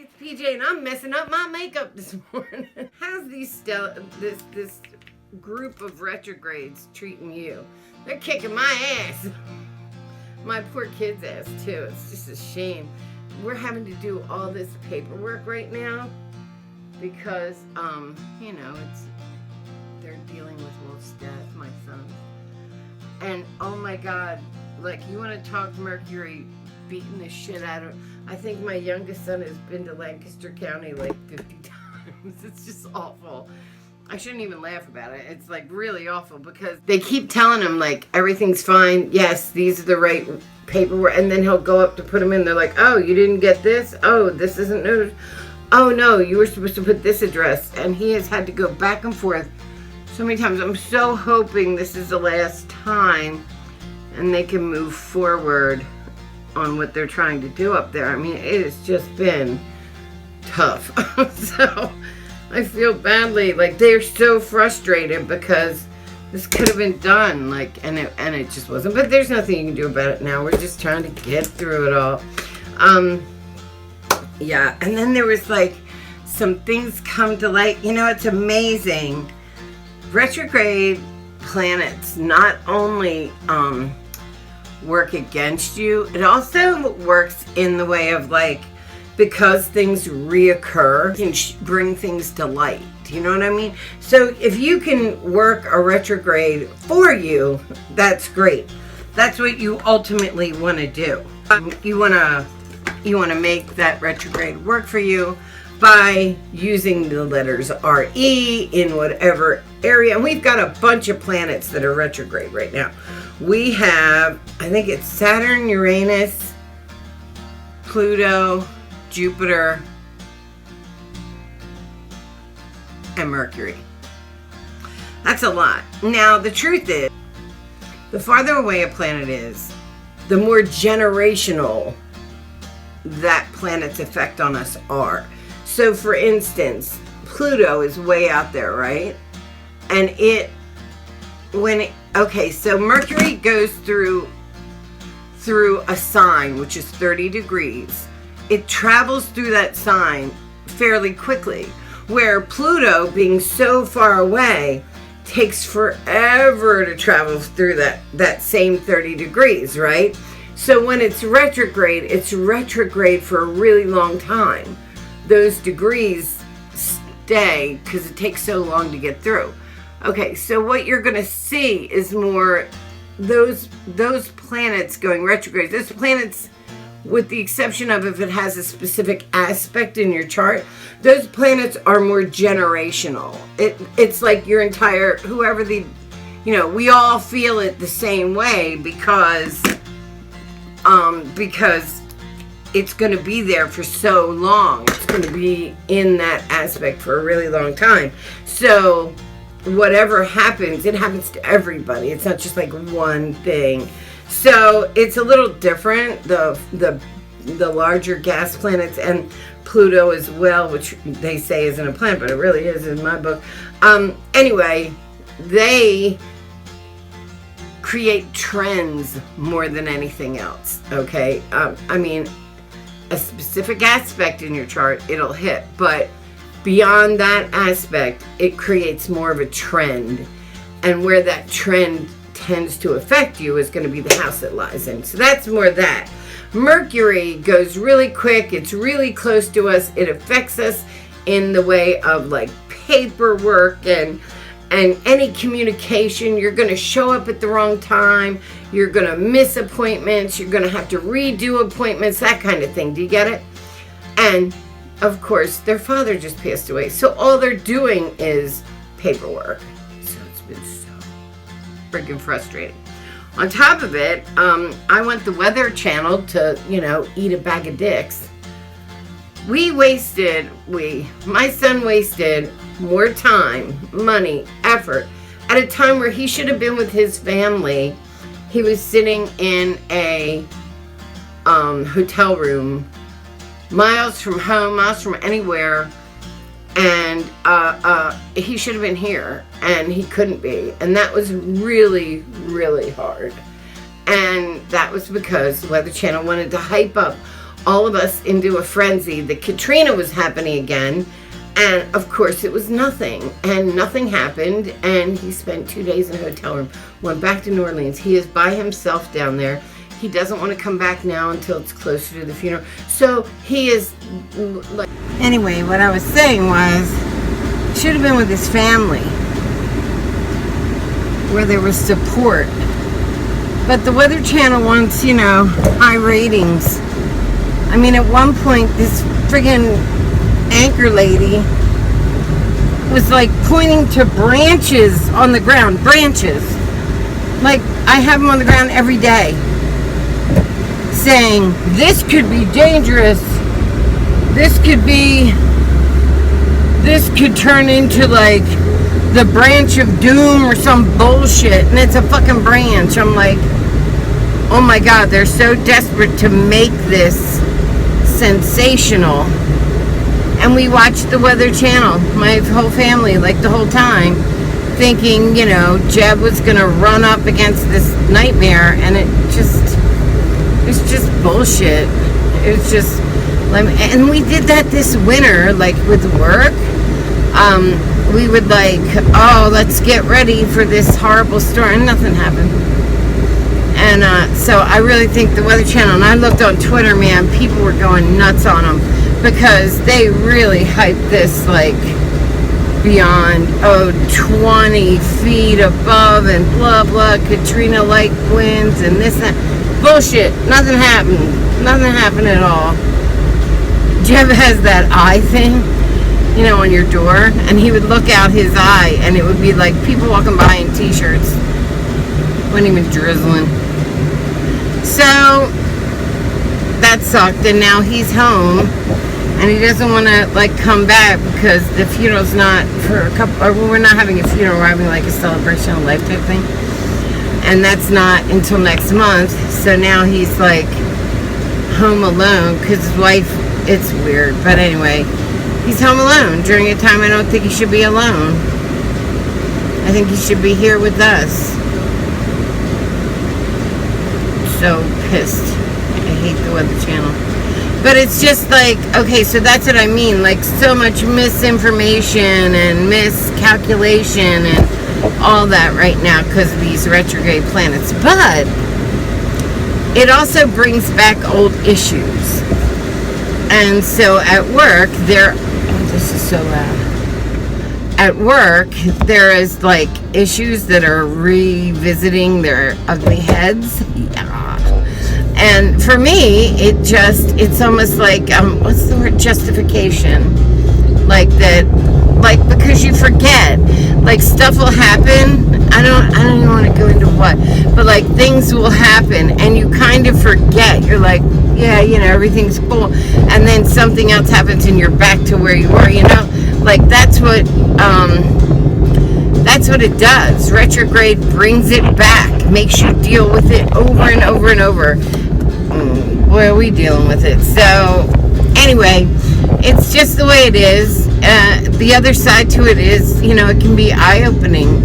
it's PJ and I'm messing up my makeup this morning. How's this group of retrogrades treating you? They're kicking my ass. My poor kid's ass too. It's just a shame. We're having to do all this paperwork right now because, you know, they're dealing with Wolf's death, my son. And oh my God, like, you want to talk Mercury beating the shit out of. I think my youngest son has been to Lancaster County like 50 times. It's just awful. I shouldn't even laugh about it. It's like really awful because they keep telling him like everything's fine. Yes, these are the right paperwork. And then he'll go up to put them in. They're like, oh, you didn't get this? Oh, this isn't noted. Oh no, you were supposed to put this address. And he has had to go back and forth so many times. I'm so hoping this is the last time and they can move forward on what they're trying to do up there. I mean, it has just been tough. So I feel badly. Like, they're so frustrated because this could have been done. Like, and it just wasn't. But there's nothing you can do about it now. We're just trying to get through it all. Yeah. And then there was like some things come to light. You know, it's amazing. Retrograde planets not only work against you, it also works in the way of like, because things reoccur, you can bring things to light. You know what I mean? So if you can work a retrograde for you, that's great. That's what you ultimately want to do. You want to make that retrograde work for you by using the letters RE in whatever area. And we've got a bunch of planets that are retrograde right now. We have, I think it's Saturn, Uranus, Pluto, Jupiter, and Mercury. That's a lot. Now, the truth is, the farther away a planet is, the more generational that planet's effect on us are. So, for instance, Pluto is way out there, right? And okay, so Mercury goes through a sign, which is 30 degrees. It travels through that sign fairly quickly, where Pluto, being so far away, takes forever to travel through that same 30 degrees, right? So when it's retrograde for a really long time. Those degrees stay because it takes so long to get through. Okay, so what you're going to see is more those planets going retrograde. Those planets, with the exception of if it has a specific aspect in your chart, those planets are more generational. It's like your entire, whoever we all feel it the same way because it's going to be there for so long. It's going to be in that aspect for a really long time. So whatever happens, it happens to everybody. It's not just like one thing. So it's a little different, the larger gas planets and Pluto as well, which they say isn't a planet, but it really is in my book. Anyway, they create trends more than anything else, okay? I mean, a specific aspect in your chart, it'll hit, but beyond that aspect, it creates more of a trend. And where that trend tends to affect you is going to be the house it lies in. So that's more that. Mercury goes really quick. It's really close to us. It affects us in the way of like paperwork and any communication. You're going to show up at the wrong time. You're going to miss appointments. You're going to have to redo appointments, that kind of thing. Do you get it? And of course, their father just passed away. So all they're doing is paperwork. So it's been so freaking frustrating. On top of it, I went the Weather Channel to, eat a bag of dicks. My son wasted more time, money, effort at a time where he should have been with his family. He was sitting in a hotel room, miles from home, miles from anywhere, and he should have been here, and he couldn't be, and that was really, really hard. And that was because the Weather Channel wanted to hype up all of us into a frenzy that Katrina was happening again. And of course it was nothing, and nothing happened, and he spent 2 days in a hotel room, went back to New Orleans. He is by himself down there. He doesn't want to come back now until it's closer to the funeral. So he is like... Anyway, what I was saying was, he should have been with his family, where there was support. But the Weather Channel wants, you know, high ratings. I mean, at one point, this friggin' anchor lady was like pointing to branches on the ground. Branches. Like, I have them on the ground every day, saying, this could be dangerous. This could turn into like the branch of doom or some bullshit. And it's a fucking branch. I'm like, oh my God, they're so desperate to make this sensational. And we watched the Weather Channel, my whole family, like the whole time, thinking, you know, Jeb was going to run up against this nightmare, and it's just bullshit. It's just, and we did that this winter, like with work. We would like, oh, let's get ready for this horrible storm, and nothing happened. And so I really think the Weather Channel, and I looked on Twitter, man, people were going nuts on them, because they really hyped this like beyond, 20 feet above and blah blah, Katrina like winds and this and that. Bullshit. Nothing happened at all. Jeb has that eye thing, you know, on your door, and he would look out his eye and it would be like people walking by in t-shirts. Wasn't even drizzling. So that sucked, and now he's home. And he doesn't want to, like, come back because the funeral's not for a couple... Or we're not having a funeral. We're having, like, a celebration of life type thing. And that's not until next month. So now he's, like, home alone because his wife... It's weird. But anyway, he's home alone during a time I don't think he should be alone. I think he should be here with us. So pissed. I hate the Weather Channel. But it's just like, okay, so that's what I mean. Like, so much misinformation and miscalculation and all that right now because of these retrograde planets. But it also brings back old issues. And so at work, this is so loud. At work, there is like issues that are revisiting their ugly heads. Yeah. And for me, it's almost like, what's the word, justification? Like that, like, because you forget, like, stuff will happen. I don't even want to go into what, but like, things will happen and you kind of forget. You're like, yeah, you know, everything's cool. And then something else happens and you're back to where you were, you know? Like, that's what it does. Retrograde brings it back, makes you deal with it over and over and over. Boy, are we dealing with it. So, anyway, it's just the way it is. The other side to it is, you know, it can be eye-opening.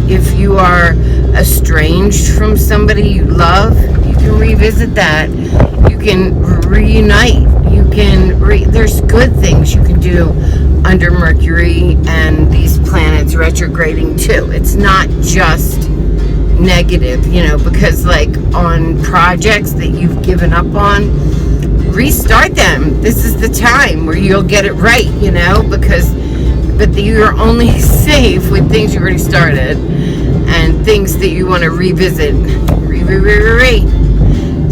If you are estranged from somebody you love, you can revisit that. You can reunite. You can, there's good things you can do under Mercury and these planets retrograding too. It's not just negative, you know, because like on projects that you've given up on, restart them. This is the time where you'll get it right, you know, but you're only safe with things you already started and things that you want to revisit.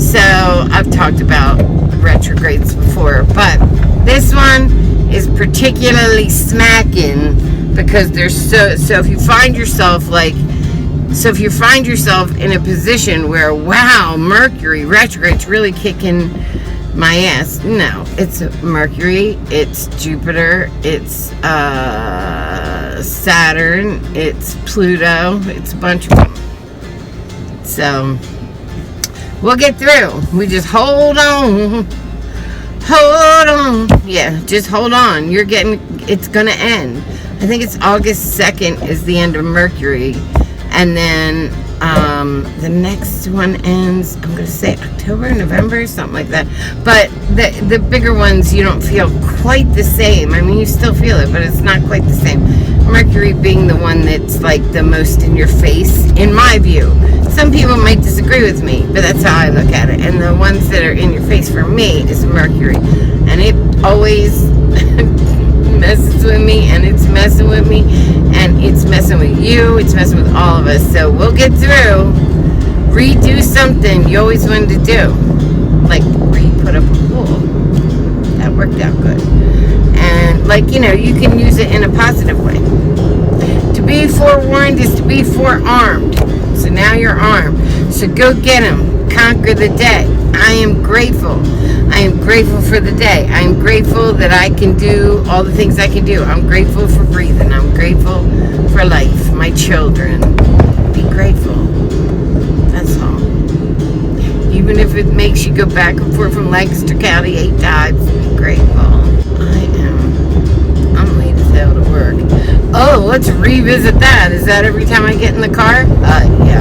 So I've talked about retrogrades before, but this one is particularly smacking because there's so if you find yourself in a position where, wow, Mercury retrograde's really kicking my ass. No, it's Mercury, it's Jupiter, it's Saturn, it's Pluto, it's a bunch of them. So we'll get through. We just hold on. Hold on. Yeah, just hold on. It's gonna end. I think it's August 2nd is the end of Mercury. And then the next one ends, I'm going to say October, November, something like that. But the bigger ones, you don't feel quite the same. I mean, you still feel it, but it's not quite the same. Mercury being the one that's like the most in your face, in my view. Some people might disagree with me, but that's how I look at it. And the ones that are in your face for me is Mercury. And it always messes with me, and it's messing with me, and it's messing with you, it's messing with all of us. So we'll get through. Redo something you always wanted to do. Like re-put up a pool. That worked out good. And like, you can use it in a positive way. To be forewarned is to be forearmed. So now you're armed. So go get him. Conquer the day. I am grateful. I am grateful for the day. I am grateful that I can do all the things I can do. I'm grateful for breathing. I'm grateful for life. My children. Be grateful. That's all. Even if it makes you go back and forth from Lancaster County 8 times, be grateful. I'm late as hell to work. Oh, let's revisit that. Is that every time I get in the car? Yeah.